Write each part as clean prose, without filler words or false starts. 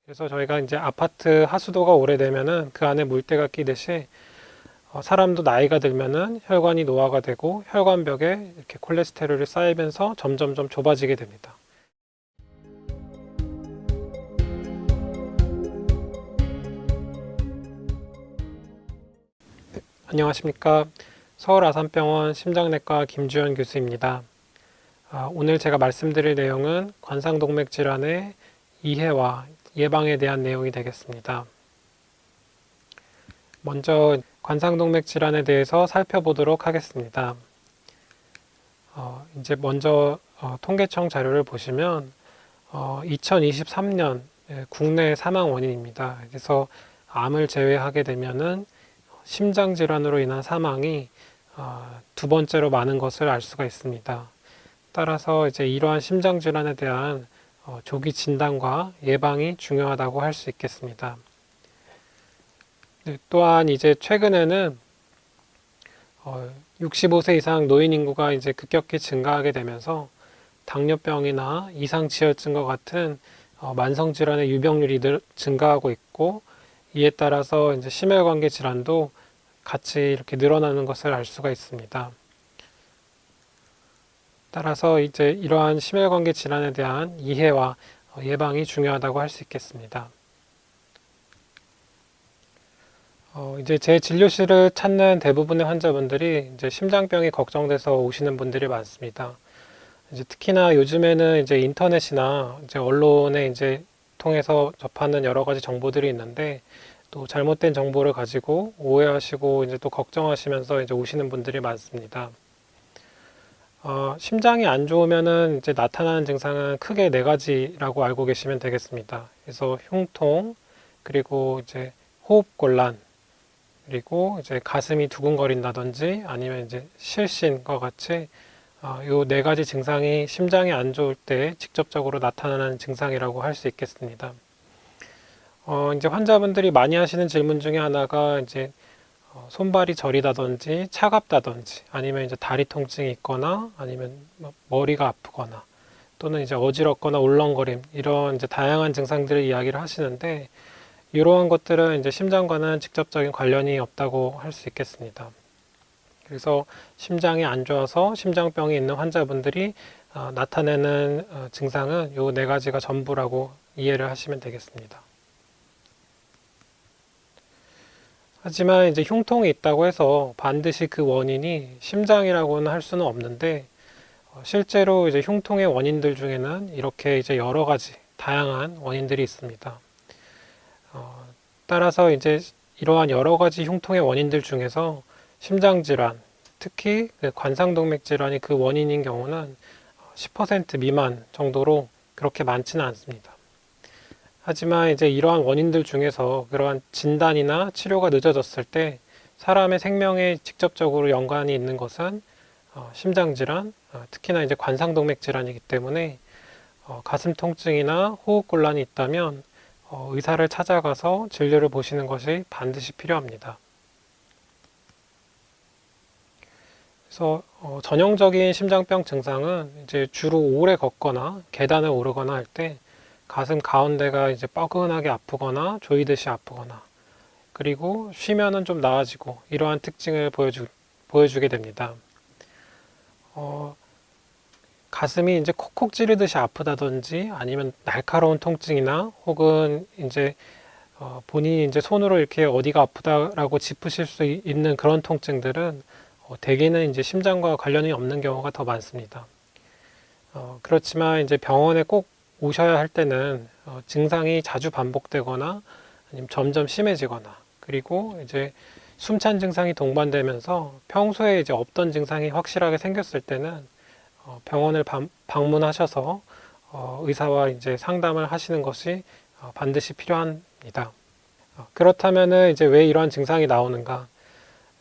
그래서 저희가 이제 아파트 하수도가 오래되면은 그 안에 물때가 끼듯이 사람도 나이가 들면은 혈관이 노화가 되고 혈관벽에 이렇게 콜레스테롤이 쌓이면서 점점점 좁아지게 됩니다. 안녕하십니까. 서울 아산병원 심장내과 김주현 교수입니다. 오늘 제가 말씀드릴 내용은 관상동맥 질환의 이해와 예방에 대한 내용이 되겠습니다. 먼저 관상동맥 질환에 대해서 살펴보도록 하겠습니다. 이제 먼저 통계청 자료를 보시면 2023년 국내 사망 원인입니다. 그래서 암을 제외하게 되면은 심장 질환으로 인한 사망이 두 번째로 많은 것을 알 수가 있습니다. 따라서 이제 이러한 심장 질환에 대한 조기 진단과 예방이 중요하다고 할 수 있겠습니다. 네, 또한 이제 최근에는 65세 이상 노인 인구가 이제 급격히 증가하게 되면서 당뇨병이나 이상지혈증과 같은 만성 질환의 유병률이 증가하고 있고, 이에 따라서 이제 심혈관계 질환도 같이 이렇게 늘어나는 것을 알 수가 있습니다. 따라서 이제 이러한 심혈관계 질환에 대한 이해와 예방이 중요하다고 할 수 있겠습니다. 이제 제 진료실을 찾는 대부분의 환자분들이 이제 심장병이 걱정돼서 오시는 분들이 많습니다. 이제 특히나 요즘에는 이제 인터넷이나 이제 언론에 이제 통해서 접하는 여러 가지 정보들이 있는데, 또 잘못된 정보를 가지고 오해하시고 이제 또 걱정하시면서 이제 오시는 분들이 많습니다. 심장이 안 좋으면은 이제 나타나는 증상은 크게 네 가지라고 알고 계시면 되겠습니다. 그래서 흉통, 그리고 이제 호흡곤란, 그리고 이제 가슴이 두근거린다든지 아니면 이제 실신과 같이 요 네 가지 증상이 심장이 안 좋을 때 직접적으로 나타나는 증상이라고 할 수 있겠습니다. 이제 환자분들이 많이 하시는 질문 중에 하나가 이제 손발이 저리다든지 차갑다든지 아니면 이제 다리 통증이 있거나 아니면 머리가 아프거나 또는 이제 어지럽거나 울렁거림, 이런 이제 다양한 증상들을 이야기를 하시는데, 이러한 것들은 이제 심장과는 직접적인 관련이 없다고 할 수 있겠습니다. 그래서 심장이 안 좋아서 심장병이 있는 환자분들이 나타내는 증상은 요 네 가지가 전부라고 이해를 하시면 되겠습니다. 하지만 이제 흉통이 있다고 해서 반드시 그 원인이 심장이라고는 할 수는 없는데, 실제로 이제 흉통의 원인들 중에는 이렇게 이제 여러 가지 다양한 원인들이 있습니다. 따라서 이제 이러한 여러 가지 흉통의 원인들 중에서 심장 질환, 특히 그 관상동맥 질환이 그 원인인 경우는 10% 미만 정도로 그렇게 많지는 않습니다. 하지만 이제 이러한 원인들 중에서 그러한 진단이나 치료가 늦어졌을 때 사람의 생명에 직접적으로 연관이 있는 것은 심장 질환, 특히나 이제 관상동맥 질환이기 때문에 가슴 통증이나 호흡곤란이 있다면 의사를 찾아가서 진료를 보시는 것이 반드시 필요합니다. 그래서 전형적인 심장병 증상은 이제 주로 오래 걷거나 계단을 오르거나 할 때 가슴 가운데가 이제 뻐근하게 아프거나 조이듯이 아프거나, 그리고 쉬면은 좀 나아지고, 이러한 특징을 보여주게 됩니다. 가슴이 이제 콕콕 찌르듯이 아프다든지 아니면 날카로운 통증이나 혹은 이제 본인이 이제 손으로 이렇게 어디가 아프다라고 짚으실 수 있는 그런 통증들은 대개는 이제 심장과 관련이 없는 경우가 더 많습니다. 그렇지만 이제 병원에 꼭 오셔야 할 때는 증상이 자주 반복되거나 아니면 점점 심해지거나, 그리고 이제 숨찬 증상이 동반되면서 평소에 이제 없던 증상이 확실하게 생겼을 때는 병원을 방문하셔서 의사와 이제 상담을 하시는 것이 반드시 필요합니다. 그렇다면은 이제 왜 이러한 증상이 나오는가?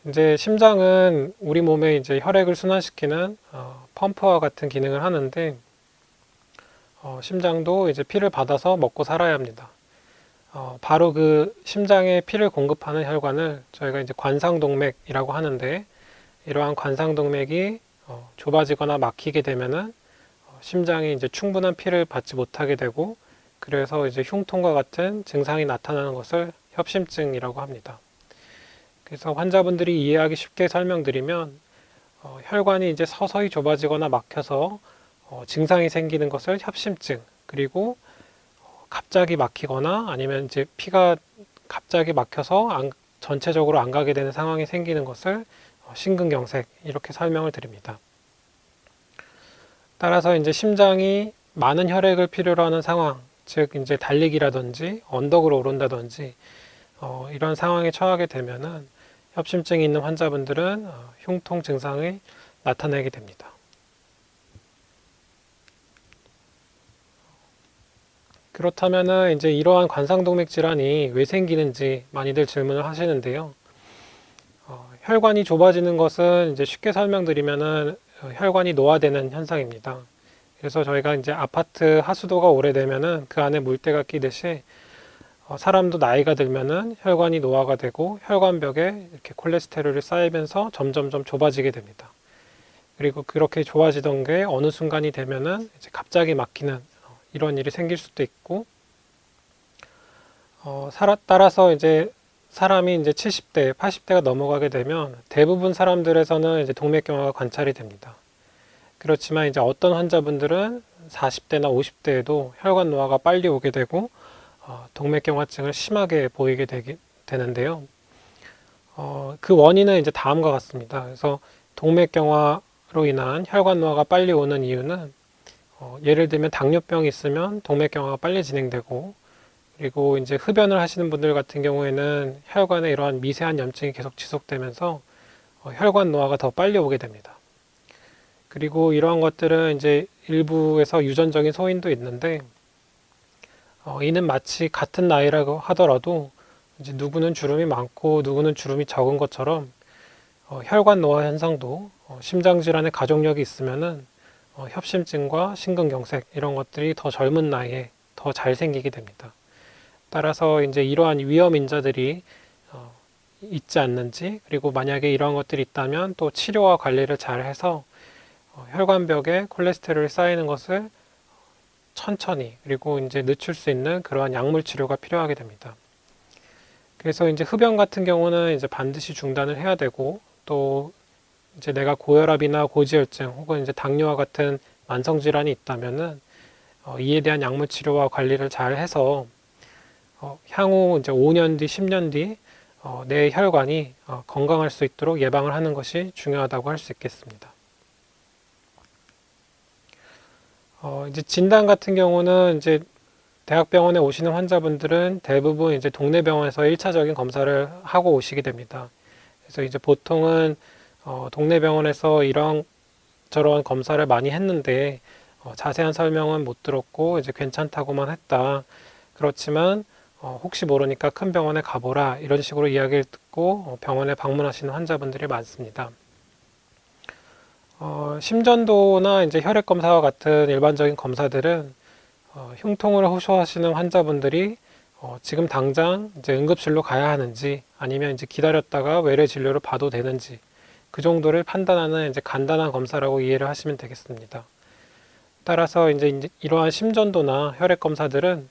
이제 심장은 우리 몸에 이제 혈액을 순환시키는 펌프와 같은 기능을 하는데, 심장도 이제 피를 받아서 먹고 살아야 합니다. 바로 그 심장에 피를 공급하는 혈관을 저희가 이제 관상동맥이라고 하는데, 이러한 관상동맥이 좁아지거나 막히게 되면은 심장이 이제 충분한 피를 받지 못하게 되고, 그래서 이제 흉통과 같은 증상이 나타나는 것을 협심증이라고 합니다. 그래서 환자분들이 이해하기 쉽게 설명드리면 혈관이 이제 서서히 좁아지거나 막혀서 증상이 생기는 것을 협심증, 그리고 갑자기 막히거나 아니면 이제 피가 갑자기 막혀서 전체적으로 안 가게 되는 상황이 생기는 것을 심근경색, 이렇게 설명을 드립니다. 따라서 이제 심장이 많은 혈액을 필요로 하는 상황, 즉 이제 달리기라든지 언덕으로 오른다든지 이런 상황에 처하게 되면은 협심증이 있는 환자분들은 흉통 증상이 나타나게 됩니다. 그렇다면은 이제 이러한 관상동맥 질환이 왜 생기는지 많이들 질문을 하시는데요. 혈관이 좁아지는 것은 이제 쉽게 설명드리면은 혈관이 노화되는 현상입니다. 그래서 저희가 이제 아파트 하수도가 오래되면은 그 안에 물때가 끼듯이 사람도 나이가 들면은 혈관이 노화가 되고 혈관벽에 이렇게 콜레스테롤이 쌓이면서 점점점 좁아지게 됩니다. 그리고 그렇게 좁아지던 게 어느 순간이 되면은 이제 갑자기 막히는 이런 일이 생길 수도 있고, 따라서 이제 사람이 이제 70대, 80대가 넘어가게 되면 대부분 사람들에서는 이제 동맥경화가 관찰이 됩니다. 그렇지만 이제 어떤 환자분들은 40대나 50대에도 혈관 노화가 빨리 오게 되고 동맥경화증을 심하게 보이게 되는데요. 그 원인은 이제 다음과 같습니다. 그래서 동맥경화로 인한 혈관 노화가 빨리 오는 이유는 예를 들면 당뇨병이 있으면 동맥경화가 빨리 진행되고, 그리고 이제 흡연을 하시는 분들 같은 경우에는 혈관에 이러한 미세한 염증이 계속 지속되면서 혈관 노화가 더 빨리 오게 됩니다. 그리고 이러한 것들은 이제 일부에서 유전적인 소인도 있는데, 이는 마치 같은 나이라고 하더라도 이제 누구는 주름이 많고 누구는 주름이 적은 것처럼 혈관 노화 현상도 심장 질환의 가족력이 있으면은 협심증과 심근경색 이런 것들이 더 젊은 나이에 더 잘 생기게 됩니다. 따라서 이제 이러한 위험 인자들이 있지 않는지, 그리고 만약에 이러한 것들이 있다면 또 치료와 관리를 잘 해서 혈관벽에 콜레스테롤이 쌓이는 것을 천천히, 그리고 이제 늦출 수 있는 그러한 약물 치료가 필요하게 됩니다. 그래서 이제 흡연 같은 경우는 이제 반드시 중단을 해야 되고, 또 이제 내가 고혈압이나 고지혈증 혹은 이제 당뇨와 같은 만성 질환이 있다면은 이에 대한 약물 치료와 관리를 잘 해서 향후 이제 5년 뒤, 10년 뒤 내 혈관이 건강할 수 있도록 예방을 하는 것이 중요하다고 할 수 있겠습니다. 이제 진단 같은 경우는 이제 대학병원에 오시는 환자분들은 대부분 이제 동네 병원에서 1차적인 검사를 하고 오시게 됩니다. 그래서 이제 보통은 동네 병원에서 이런 저런 검사를 많이 했는데 자세한 설명은 못 들었고 이제 괜찮다고만 했다. 그렇지만 혹시 모르니까 큰 병원에 가보라, 이런 식으로 이야기를 듣고 병원에 방문하시는 환자분들이 많습니다. 심전도나 이제 혈액 검사와 같은 일반적인 검사들은 흉통을 호소하시는 환자분들이 지금 당장 이제 응급실로 가야 하는지 아니면 이제 기다렸다가 외래 진료를 봐도 되는지 그 정도를 판단하는 이제 간단한 검사라고 이해를 하시면 되겠습니다. 따라서 이제 이러한 심전도나 혈액 검사들은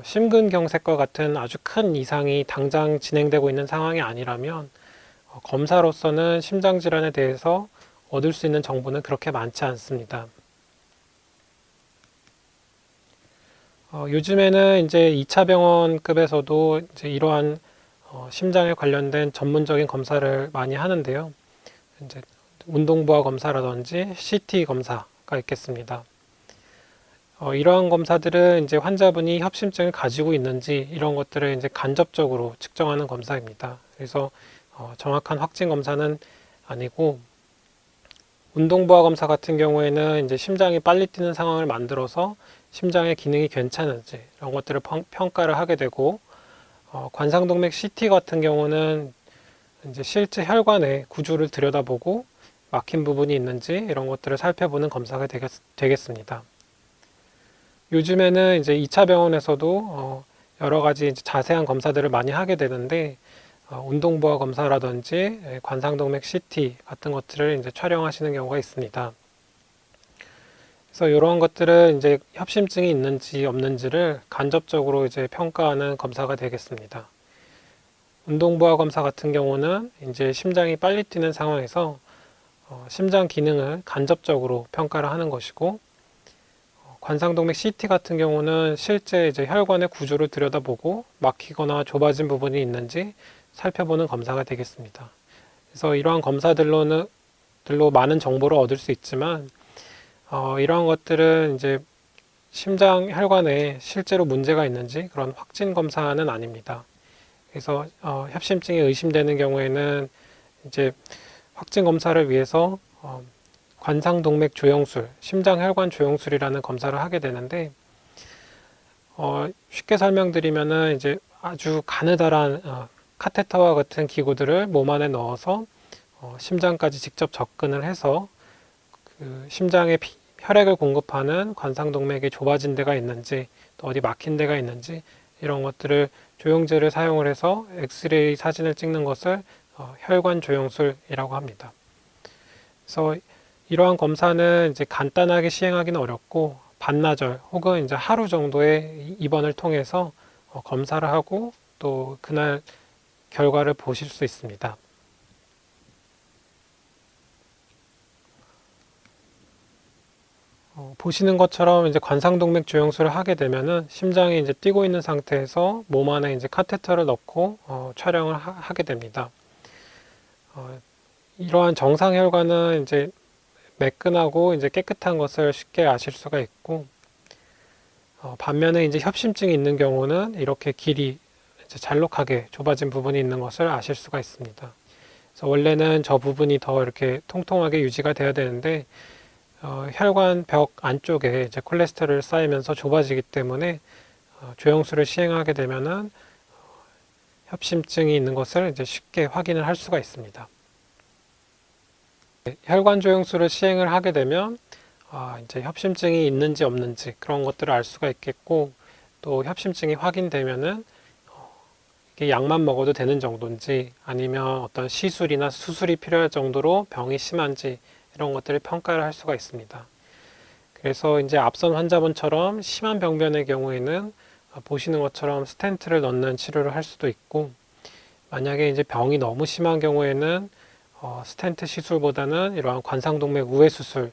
심근경색과 같은 아주 큰 이상이 당장 진행되고 있는 상황이 아니라면 검사로서는 심장 질환에 대해서 얻을 수 있는 정보는 그렇게 많지 않습니다. 요즘에는 이제 2차 병원급에서도 이제 이러한 심장에 관련된 전문적인 검사를 많이 하는데요. 이제 운동부하 검사라든지 CT 검사가 있겠습니다. 이러한 검사들은 이제 환자분이 협심증을 가지고 있는지 이런 것들을 이제 간접적으로 측정하는 검사입니다. 그래서 정확한 확진 검사는 아니고, 운동부하 검사 같은 경우에는 이제 심장이 빨리 뛰는 상황을 만들어서 심장의 기능이 괜찮은지 이런 것들을 평가를 하게 되고, 관상동맥 CT 같은 경우는 이제 실제 혈관의 구조를 들여다보고 막힌 부분이 있는지 이런 것들을 살펴보는 검사가 되겠습니다. 요즘에는 이제 2차 병원에서도 여러 가지 이제 자세한 검사들을 많이 하게 되는데, 운동부하 검사라든지 관상동맥 CT 같은 것들을 이제 촬영하시는 경우가 있습니다. 그래서 이러한 것들은 이제 협심증이 있는지 없는지를 간접적으로 이제 평가하는 검사가 되겠습니다. 운동부하 검사 같은 경우는 이제 심장이 빨리 뛰는 상황에서 심장 기능을 간접적으로 평가를 하는 것이고, 관상동맥 CT 같은 경우는 실제 이제 혈관의 구조를 들여다보고 막히거나 좁아진 부분이 있는지 살펴보는 검사가 되겠습니다. 그래서 이러한 검사들로 많은 정보를 얻을 수 있지만, 이러한 것들은 이제 심장 혈관에 실제로 문제가 있는지 그런 확진 검사는 아닙니다. 그래서 협심증이 의심되는 경우에는 이제 확진 검사를 위해서 관상동맥 조영술, 심장혈관 조영술이라는 검사를 하게 되는데, 쉽게 설명드리면은 이제 아주 가느다란 카테터와 같은 기구들을 몸 안에 넣어서 심장까지 직접 접근을 해서 그 심장에 혈액을 공급하는 관상동맥이 좁아진 데가 있는지, 또 어디 막힌 데가 있는지 이런 것들을 조영제를 사용을 해서 엑스레이 사진을 찍는 것을 혈관 조영술이라고 합니다. 그래서 이러한 검사는 이제 간단하게 시행하기는 어렵고, 반나절 혹은 이제 하루 정도의 입원을 통해서 검사를 하고 또 그날 결과를 보실 수 있습니다. 보시는 것처럼 이제 관상동맥 조영술을 하게 되면은 심장이 이제 뛰고 있는 상태에서 몸 안에 이제 카테터를 넣고 촬영을 하게 됩니다. 이러한 정상 혈관은 이제 매끈하고 이제 깨끗한 것을 쉽게 아실 수가 있고, 반면에 이제 협심증이 있는 경우는 이렇게 길이 이제 잘록하게 좁아진 부분이 있는 것을 아실 수가 있습니다. 그래서 원래는 저 부분이 더 이렇게 통통하게 유지가 돼야 되는데, 혈관 벽 안쪽에 이제 콜레스테롤이 쌓이면서 좁아지기 때문에 조영술을 시행하게 되면은 협심증이 있는 것을 이제 쉽게 확인을 할 수가 있습니다. 혈관 조영술을 시행을 하게 되면 이제 협심증이 있는지 없는지 그런 것들을 알 수가 있겠고, 또 협심증이 확인되면은 이게 약만 먹어도 되는 정도인지 아니면 어떤 시술이나 수술이 필요할 정도로 병이 심한지 이런 것들을 평가를 할 수가 있습니다. 그래서 이제 앞선 환자분처럼 심한 병변의 경우에는 보시는 것처럼 스텐트를 넣는 치료를 할 수도 있고, 만약에 이제 병이 너무 심한 경우에는 스텐트 시술보다는 이러한 관상동맥 우회 수술을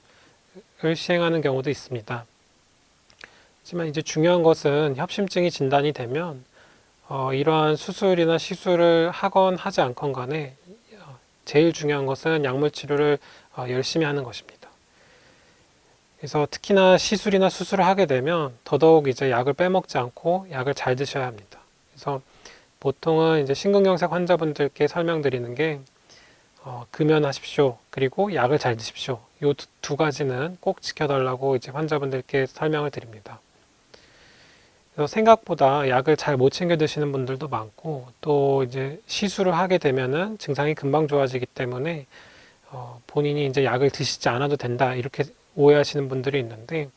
시행하는 경우도 있습니다. 하지만 이제 중요한 것은 협심증이 진단이 되면 이러한 수술이나 시술을 하건 하지 않건 간에 제일 중요한 것은 약물 치료를 열심히 하는 것입니다. 그래서 특히나 시술이나 수술을 하게 되면 더더욱 이제 약을 빼먹지 않고 약을 잘 드셔야 합니다. 그래서 보통은 이제 심근경색 환자분들께 설명드리는 게 금연하십시오. 그리고 약을 잘 드십시오. 이 두 가지는 꼭 지켜달라고 이제 환자분들께 설명을 드립니다. 그래서 생각보다 약을 잘 못 챙겨 드시는 분들도 많고, 또 이제 시술을 하게 되면은 증상이 금방 좋아지기 때문에 본인이 이제 약을 드시지 않아도 된다 이렇게 오해하시는 분들이 있는데,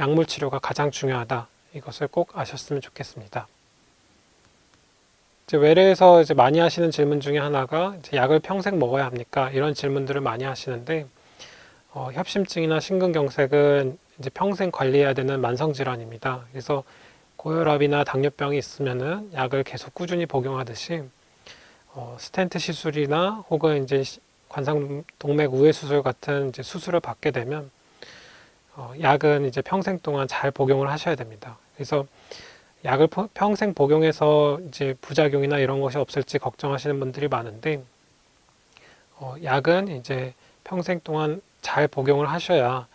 약물 치료가 가장 중요하다. 이것을 꼭 아셨으면 좋겠습니다. 이제 외래에서 이제 많이 하시는 질문 중에 하나가 이제 약을 평생 먹어야 합니까? 이런 질문들을 많이 하시는데, 협심증이나 심근경색은 이제 평생 관리해야 되는 만성 질환입니다. 그래서 고혈압이나 당뇨병이 있으면은 약을 계속 꾸준히 복용하듯이 스텐트 시술이나 혹은 이제 관상동맥 우회 수술 같은 이제 수술을 받게 되면 약은 이제 평생 동안 잘 복용을 하셔야 됩니다. 그래서 약을 평생 복용해서 이제 부작용이나 이런 것이 없을지 걱정하시는 분들이 많은데, 약은 이제 평생 동안 잘 복용을 하셔야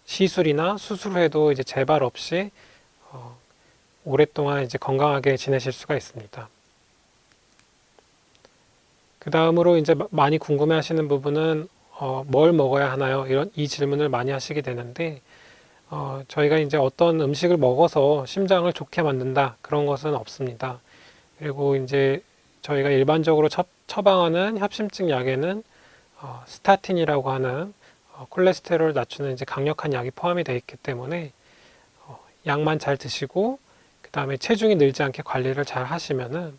시술이나 수술 후에도 이제 재발 없이 오랫동안 이제 건강하게 지내실 수가 있습니다. 그 다음으로 이제 많이 궁금해 하시는 부분은 뭘 먹어야 하나요? 이 질문을 많이 하시게 되는데, 저희가 이제 어떤 음식을 먹어서 심장을 좋게 만든다 그런 것은 없습니다. 그리고 이제 저희가 일반적으로 처방하는 협심증 약에는 스타틴이라고 하는 콜레스테롤을 낮추는 이제 강력한 약이 포함이 되어 있기 때문에 약만 잘 드시고 그 다음에 체중이 늘지 않게 관리를 잘 하시면은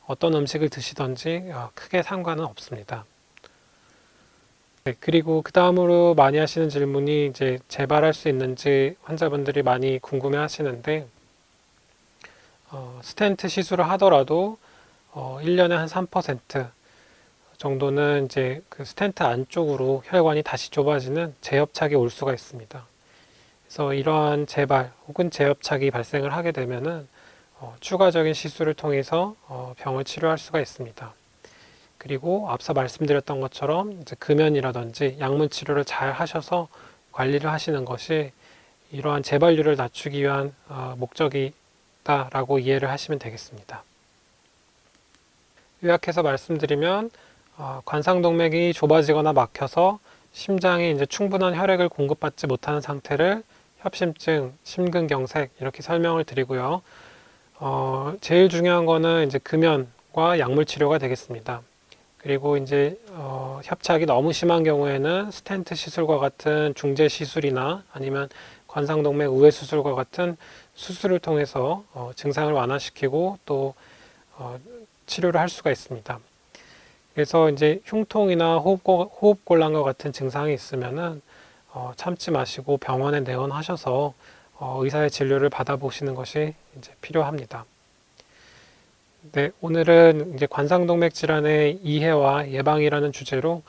어떤 음식을 드시든지 크게 상관은 없습니다. 네, 그리고 그 다음으로 많이 하시는 질문이 이제 재발할 수 있는지 환자분들이 많이 궁금해 하시는데, 스텐트 시술을 하더라도 1년에 한 3% 정도는 이제 그 스텐트 안쪽으로 혈관이 다시 좁아지는 재협착이 올 수가 있습니다. 그래서 이러한 재발 혹은 재협착이 발생을 하게 되면은 추가적인 시술을 통해서 병을 치료할 수가 있습니다. 그리고 앞서 말씀드렸던 것처럼 이제 금연이라든지 약물 치료를 잘 하셔서 관리를 하시는 것이 이러한 재발률을 낮추기 위한 목적이다라고 이해를 하시면 되겠습니다. 요약해서 말씀드리면 관상동맥이 좁아지거나 막혀서 심장에 이제 충분한 혈액을 공급받지 못하는 상태를 협심증, 심근경색 이렇게 설명을 드리고요. 제일 중요한 거는 이제 금연과 약물 치료가 되겠습니다. 그리고 이제 협착이 너무 심한 경우에는 스텐트 시술과 같은 중재 시술이나 아니면 관상동맥 우회 수술과 같은 수술을 통해서 증상을 완화시키고 또 치료를 할 수가 있습니다. 그래서 이제 흉통이나 호흡곤란과 같은 증상이 있으면은 참지 마시고 병원에 내원하셔서 의사의 진료를 받아보시는 것이 이제 필요합니다. 네, 오늘은 이제 관상동맥 질환의 이해와 예방이라는 주제로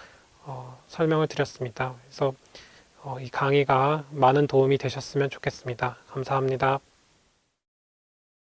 설명을 드렸습니다. 그래서 이 강의가 많은 도움이 되셨으면 좋겠습니다. 감사합니다.